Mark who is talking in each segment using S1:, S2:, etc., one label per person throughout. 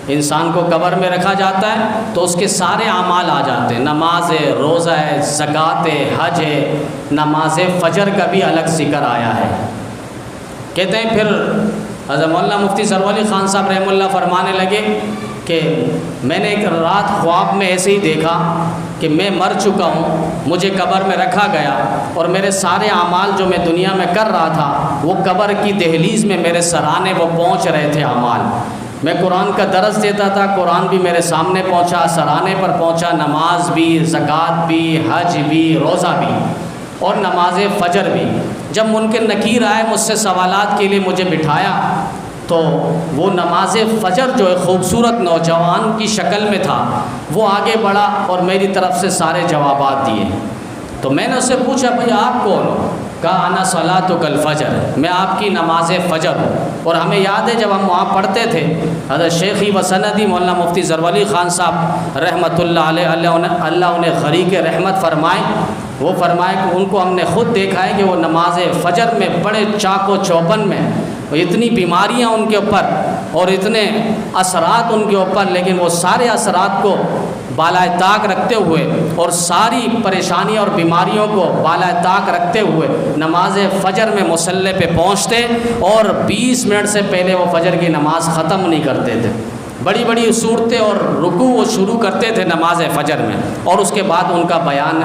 S1: انسان کو قبر میں رکھا جاتا ہے تو اس کے سارے اعمال آ جاتے ہیں، نماز ہے، روزہ ہے، زکوٰۃ ہے، حج ہے، نماز فجر کا بھی الگ ذکر آیا ہے۔ کہتے ہیں پھر حضرت مولانا مفتی سرور علی خان صاحب رحمہ اللہ فرمانے لگے کہ میں نے ایک رات خواب میں ایسے ہی دیکھا کہ میں مر چکا ہوں، مجھے قبر میں رکھا گیا اور میرے سارے اعمال جو میں دنیا میں کر رہا تھا وہ قبر کی دہلیز میں میرے سرانے وہ پہنچ رہے تھے اعمال۔ میں قرآن کا درس دیتا تھا، قرآن بھی میرے سامنے پہنچا، سرانے پر پہنچا، نماز بھی، زکوٰۃ بھی، حج بھی، روزہ بھی اور نماز فجر بھی۔ جب منکر نکیر آئے مجھ سے سوالات کے لیے مجھے بٹھایا تو وہ نماز فجر جو ہے خوبصورت نوجوان کی شکل میں تھا، وہ آگے بڑھا اور میری طرف سے سارے جوابات دیے۔ تو میں نے اس سے پوچھا بھئی آپ کون ہو؟ کہا انا صلاتک الفجر، میں آپ کی نماز فجر ہوں۔ اور ہمیں یاد ہے جب ہم وہاں پڑھتے تھے حضرت شیخی و سندی مولانا مفتی سرور علی خان صاحب رحمۃ اللہ علیہ، اللہ انہیں غریق رحمت فرمائے، وہ فرمائے کہ ان کو ہم نے خود دیکھا ہے کہ وہ نماز فجر میں بڑے چاق و چوبند میں، اتنی بیماریاں ان کے اوپر اور اتنے اثرات ان کے اوپر، لیکن وہ سارے اثرات کو بالائے طاق رکھتے ہوئے اور ساری پریشانیوں اور بیماریوں کو بالائے طاق رکھتے ہوئے نماز فجر میں مصلی پہ پہنچتے اور 20 منٹ سے پہلے وہ فجر کی نماز ختم نہیں کرتے تھے۔ بڑی بڑی صورتیں اور رکوع وہ شروع کرتے تھے نماز فجر میں، اور اس کے بعد ان کا بیان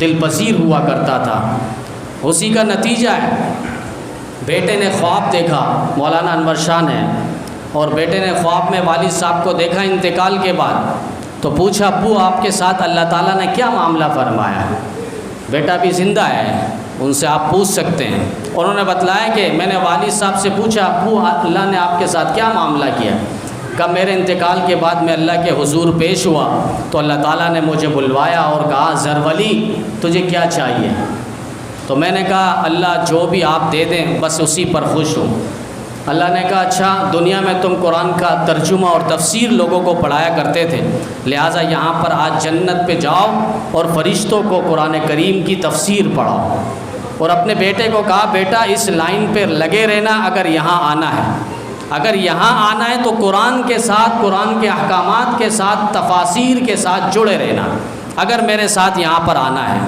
S1: دل پذیر ہوا کرتا تھا۔ اسی کا نتیجہ ہے بیٹے نے خواب دیکھا، مولانا انور شاہ نے، اور بیٹے نے خواب میں والد صاحب کو دیکھا انتقال کے بعد، تو پوچھا ابو آپ کے ساتھ اللہ تعالیٰ نے کیا معاملہ فرمایا؟ بیٹا بھی زندہ ہے، ان سے آپ پوچھ سکتے ہیں۔ انہوں نے بتلایا کہ میں نے والد صاحب سے پوچھا ابو اللہ نے آپ کے ساتھ کیا معاملہ کیا؟ کہ میرے انتقال کے بعد میں اللہ کے حضور پیش ہوا تو اللہ تعالیٰ نے مجھے بلوایا اور کہا زرولی تجھے کیا چاہیے؟ تو میں نے کہا اللہ جو بھی آپ دے دیں بس اسی پر خوش ہوں۔ اللہ نے کہا اچھا دنیا میں تم قرآن کا ترجمہ اور تفسیر لوگوں کو پڑھایا کرتے تھے، لہٰذا یہاں پر آج جنت پہ جاؤ اور فرشتوں کو قرآن کریم کی تفسیر پڑھاؤ۔ اور اپنے بیٹے کو کہا بیٹا اس لائن پہ لگے رہنا، اگر یہاں آنا ہے، اگر یہاں آنا ہے تو قرآن کے ساتھ، قرآن کے احکامات کے ساتھ، تفاسیر کے ساتھ جڑے رہنا، اگر میرے ساتھ یہاں پر آنا ہے۔